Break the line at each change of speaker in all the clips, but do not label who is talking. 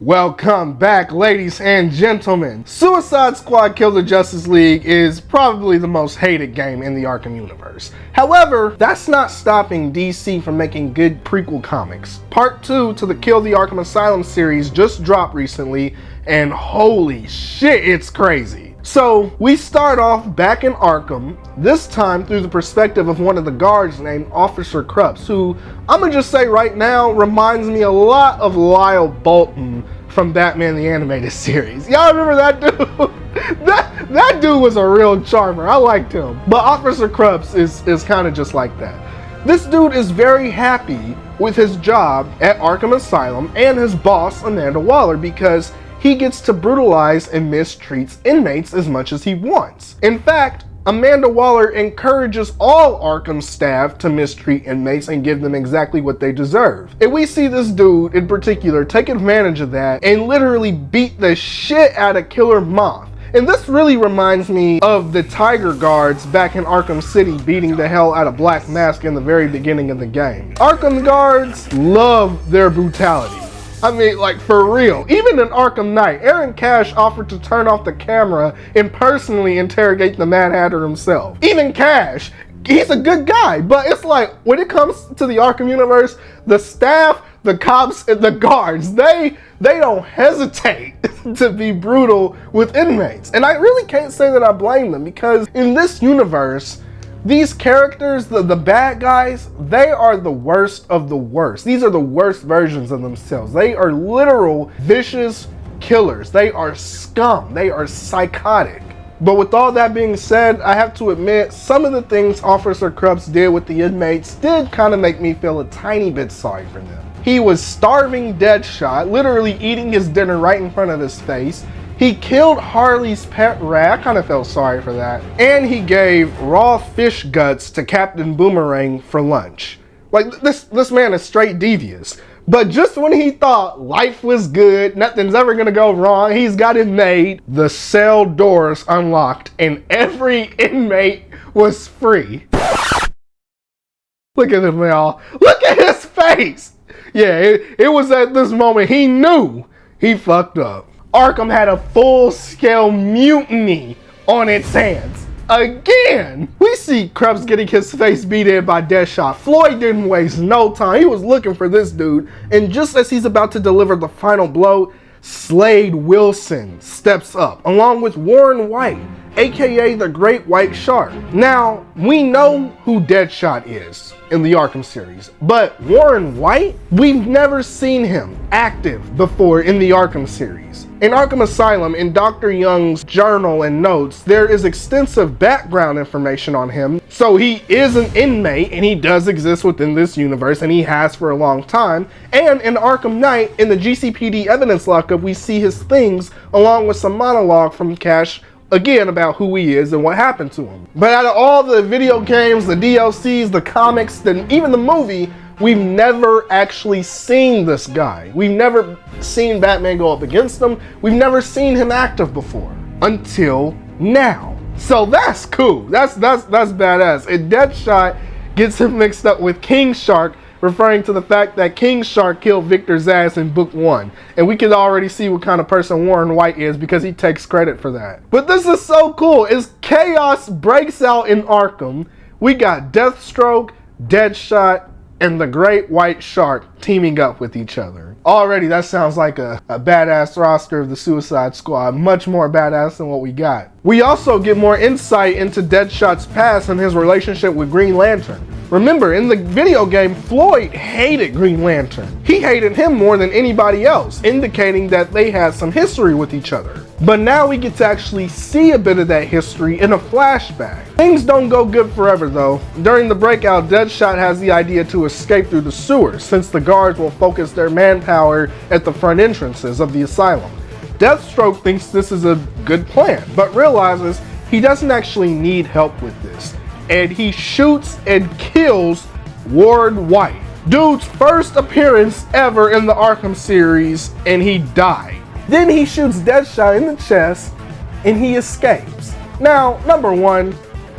Welcome back, ladies and gentlemen. Suicide Squad Kill the Justice League is probably the most hated game in the Arkham universe. However, that's not stopping DC from making good prequel comics. Part 2 to the Kill the Arkham Asylum series just dropped recently, and holy shit, it's crazy. So, we start off back in Arkham, this time through the perspective of one of the guards named Officer Krupps, who, I'm gonna just say right now, reminds me a lot of Lyle Bolton from Batman the Animated Series. Y'all remember that dude? that dude was a real charmer. I liked him. But Officer Krupps is kind of just like that. This dude is very happy with his job at Arkham Asylum and his boss, Amanda Waller, because he gets to brutalize and mistreats inmates as much as he wants. In fact, Amanda Waller encourages all Arkham staff to mistreat inmates and give them exactly what they deserve. And we see this dude in particular take advantage of that and literally beat the shit out of Killer Moth. And this really reminds me of the Tiger Guards back in Arkham City beating the hell out of Black Mask in the very beginning of the game. Arkham Guards love their brutality. I mean, like, for real. Even in Arkham Knight, Aaron Cash offered to turn off the camera and personally interrogate the Mad Hatter himself. Even Cash, he's a good guy, but it's like, when it comes to the Arkham universe, the staff, the cops, and the guards, they don't hesitate to be brutal with inmates. And I really can't say that I blame them, because in this universe, these characters, the bad guys, they are the worst of the worst. These are the worst versions of themselves. They are literal vicious killers. They are scum. They are psychotic. But with all that being said, I have to admit, some of the things Officer Krupps did with the inmates did kind of make me feel a tiny bit sorry for them. He was starving Deadshot, literally eating his dinner right in front of his face. He killed Harley's pet rat, I kind of felt sorry for that. And he gave raw fish guts to Captain Boomerang for lunch. Like, this man is straight devious. But just when he thought life was good, nothing's ever gonna go wrong, he's got it made, the cell doors unlocked and every inmate was free. Look at him, y'all. Look at his face. Yeah, it was at this moment he knew he fucked up. Arkham had a full-scale mutiny on its hands. Again! We see Krupps getting his face beat in by Deadshot. Floyd didn't waste no time. He was looking for this dude. And just as he's about to deliver the final blow, Slade Wilson steps up, along with Warren White, aka the Great White Shark. Now, we know who Deadshot is in the Arkham series, but Warren White, we've never seen him active before in the Arkham series. In Arkham Asylum, in Dr. Young's journal and notes, there is extensive background information on him. So he is an inmate and he does exist within this universe, and he has for a long time. And in Arkham Knight, in the GCPD evidence lockup, we see his things along with some monologue from Cash again about who he is and what happened to him. But out of all the video games, the DLCs, the comics, even the movie, we've never actually seen this guy. We've never seen Batman go up against him. We've never seen him active before until now. So that's cool. That's badass. And Deadshot gets him mixed up with King Shark, referring to the fact that King Shark killed Victor Zsasz in book 1. And we can already see what kind of person Warren White is because he takes credit for that. But this is so cool. As chaos breaks out in Arkham, we got Deathstroke, Deadshot, and the Great White Shark teaming up with each other. Already that sounds like a badass roster of the Suicide Squad, much more badass than what we got. We also get more insight into Deadshot's past and his relationship with Green Lantern. Remember, in the video game, Floyd hated Green Lantern. He hated him more than anybody else, indicating that they had some history with each other. But now we get to actually see a bit of that history in a flashback. Things don't go good forever though. During the breakout, Deadshot has the idea to escape through the sewers, since the guards will focus their manpower at the front entrances of the asylum. Deathstroke thinks this is a good plan, but realizes he doesn't actually need help with this. And he shoots and kills Warren White. Dude's first appearance ever in the Arkham series, and he died. Then he shoots Deadshot in the chest, and he escapes. Now, number one,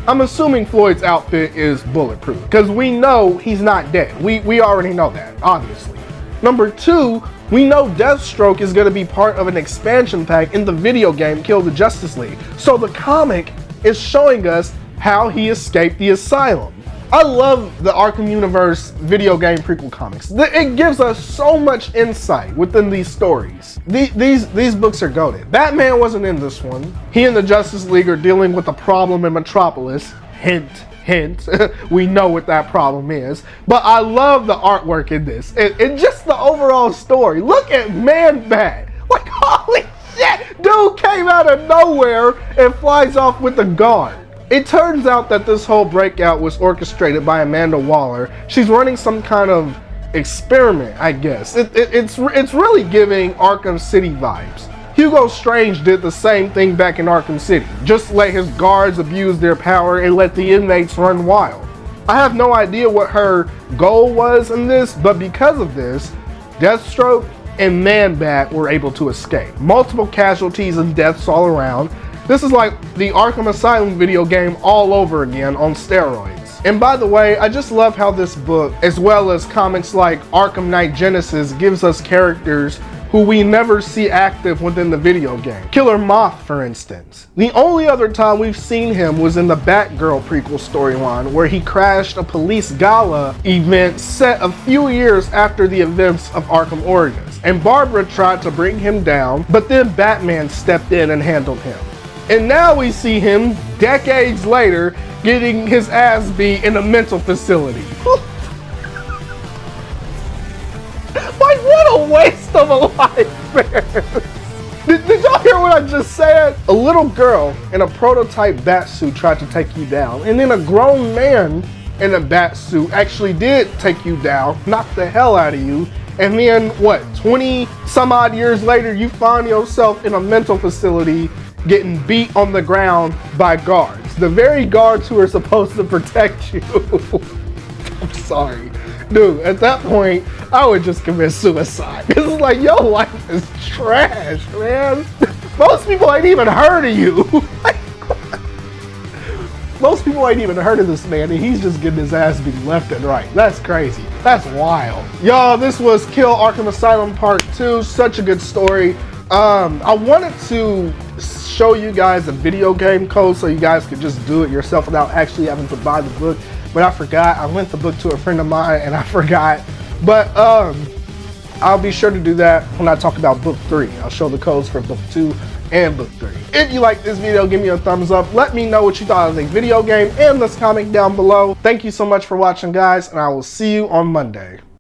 I'm assuming Floyd's outfit is bulletproof, because we know he's not dead. We already know that, obviously. Number 2, we know Deathstroke is going to be part of an expansion pack in the video game Kill the Justice League. So the comic is showing us how he escaped the asylum. I love the Arkham Universe video game prequel comics. It gives us so much insight within these stories. These books are goated. Batman wasn't in this one. He and the Justice League are dealing with a problem in Metropolis. Hint, hint. We know what that problem is. But I love the artwork in this. And just the overall story. Look at Man-Bat. Like, holy shit! Dude came out of nowhere and flies off with a guard. It turns out that this whole breakout was orchestrated by Amanda Waller. She's running some kind of experiment, I guess. It's really giving Arkham City vibes. Hugo Strange did the same thing back in Arkham City. Just let his guards abuse their power and let the inmates run wild. I have no idea what her goal was in this, but because of this, Deathstroke and Man-Bat were able to escape. Multiple casualties and deaths all around. This is like the Arkham Asylum video game all over again on steroids. And by the way, I just love how this book, as well as comics like Arkham Knight Genesis, gives us characters who we never see active within the video game. Killer Moth, for instance. The only other time we've seen him was in the Batgirl prequel storyline, where he crashed a police gala event set a few years after the events of Arkham Origins. And Barbara tried to bring him down, but then Batman stepped in and handled him. And now we see him, decades later, getting his ass beat in a mental facility. Like, what a waste of a life, man. Did y'all hear what I just said? A little girl in a prototype bat suit tried to take you down, and then a grown man in a bat suit actually did take you down, knocked the hell out of you, and then what, 20 some odd years later, you find yourself in a mental facility getting beat on the ground by guards. The very guards who are supposed to protect you. I'm sorry. Dude, at that point, I would just commit suicide. It's like, your life is trash, man. Most people ain't even heard of you. Most people ain't even heard of this man, and he's just getting his ass beat left and right. That's crazy. That's wild. Y'all, this was Kill Arkham Asylum Part 2. Such a good story. I wanted to show you guys a video game code so you guys could just do it yourself without actually having to buy the book, but I forgot. I lent the book to a friend of mine and I forgot. But I'll be sure to do that when I talk about book 3. I'll show the codes for book 2 and book 3. If you like this video, give me a thumbs up. Let me know what you thought of the video game and this comic down below. Thank you so much for watching, guys, and I will see you on Monday.